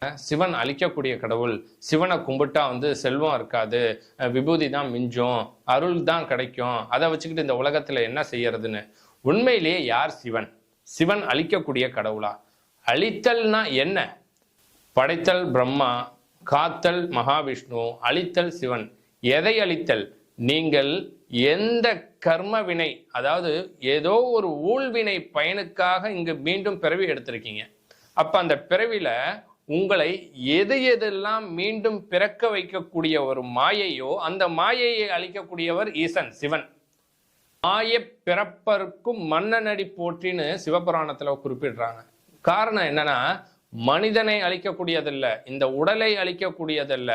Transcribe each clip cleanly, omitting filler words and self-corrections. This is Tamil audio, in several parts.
சிவன் அழிக்கக்கூடிய கடவுள். சிவனை கும்பிட்டா செல்வம் இருக்காது, விபூதி தான் மிஞ்சும், அருள் தான் கிடைக்கும், அதை வச்சுக்கிட்டு இந்த உலகத்துல என்ன செய்யறதுன்னு. உண்மையிலேயே யார் சிவன்? சிவன் அழிக்கக்கூடிய கடவுளா? அழித்தல்னா என்ன? படைத்தல் பிரம்மா, காத்தல் மகாவிஷ்ணு, அழித்தல் சிவன். எதை அழித்தல்? நீங்கள் எந்த கர்ம வினை, அதாவது ஏதோ ஒரு ஊழ்வினை பயனுக்காக இங்கு மீண்டும் பிறவி எடுத்திருக்கீங்க. அப்ப அந்த பிறவில உங்களை எதெல்லாம் மீண்டும் பிறக்க வைக்கக்கூடிய ஒரு மாயையோ அந்த மாயையை அழிக்கக்கூடியவர் ஈசன் சிவன். மாய பிறப்பருக்கும் மன்னனடி போற்றின்னு சிவபுராணத்துல குறிப்பிடுறாங்க. காரணம் என்னன்னா, மனிதனை அழிக்கக்கூடியதல்ல, இந்த உடலை அழிக்கக்கூடியதல்ல.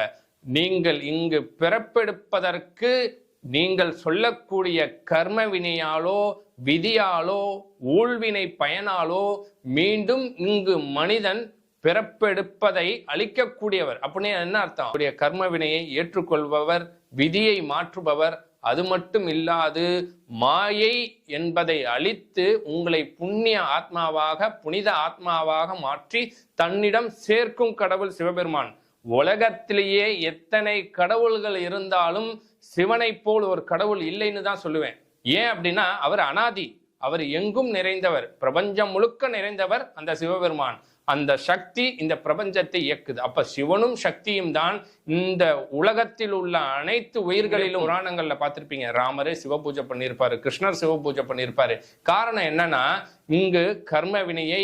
நீங்கள் இங்கு பிறப்பெடுப்பதற்கு நீங்கள் சொல்லக்கூடிய கர்ம வினையாலோ விதியாலோ ஊழ்வினை பயனாலோ மீண்டும் இங்கு மனிதன் பிறப்பெடுப்பதை அழிக்கக்கூடியவர். அப்படின்னு என்ன அர்த்தம்? அவருடைய கர்ம வினையை ஏற்றுக்கொள்பவர், விதியை மாற்றுபவர். அது மட்டும் இல்லாது மாயை என்பதை அழித்து உங்களை புண்ணிய ஆத்மாவாக, புனித ஆத்மாவாக மாற்றி தன்னிடம் சேர்க்கும் கடவுள் சிவபெருமான். உலகத்திலேயே எத்தனை கடவுள்கள் இருந்தாலும் சிவனை போல் ஒரு கடவுள் இல்லைன்னு தான் சொல்லுவேன். ஏன் அப்படின்னா, அவர் அனாதி, அவர் எங்கும் நிறைந்தவர், பிரபஞ்சம் முழுக்க நிறைந்தவர் அந்த சிவபெருமான். அந்த சக்தி இந்த பிரபஞ்சத்தை இயக்குது. அப்ப சிவனும் சக்தியும் தான் இந்த உலகத்தில் உள்ள அனைத்து உயிர்களிலும். புராணங்கள்ல பார்த்திருப்பீங்க, ராமரே சிவ பூஜை பண்ணியிருப்பாரு, கிருஷ்ணர் சிவ பூஜை பண்ணியிருப்பாரு. காரணம் என்னன்னா, இங்கு கர்ம வினையை,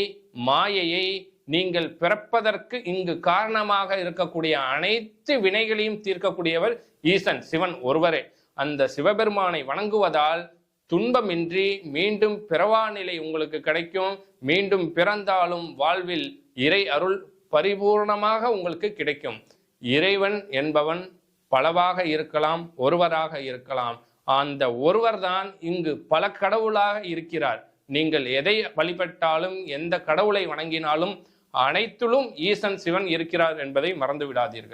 மாயையை, நீங்கள் பிறப்பதற்கு இங்கு காரணமாக இருக்கக்கூடிய அனைத்து வினைகளையும் தீர்க்கக்கூடியவர் ஈசன் சிவன் ஒருவரே. அந்த சிவபெருமானை வணங்குவதால் துன்பமின்றி மீண்டும் பிறவா நிலை உங்களுக்கு கிடைக்கும். மீண்டும் பிறந்தாலும் வாழ்வில் இறை அருள் பரிபூர்ணமாக உங்களுக்கு கிடைக்கும். இறைவன் என்பவன் பலவாக இருக்கலாம், ஒருவராக இருக்கலாம். அந்த ஒருவர் தான் இங்கு பல கடவுளாக இருக்கிறார். நீங்கள் எதை வழிபட்டாலும், எந்த கடவுளை வணங்கினாலும் அனைத்திலும் ஈசன் சிவன் இருக்கிறார் என்பதை மறந்து விடாதீர்கள்.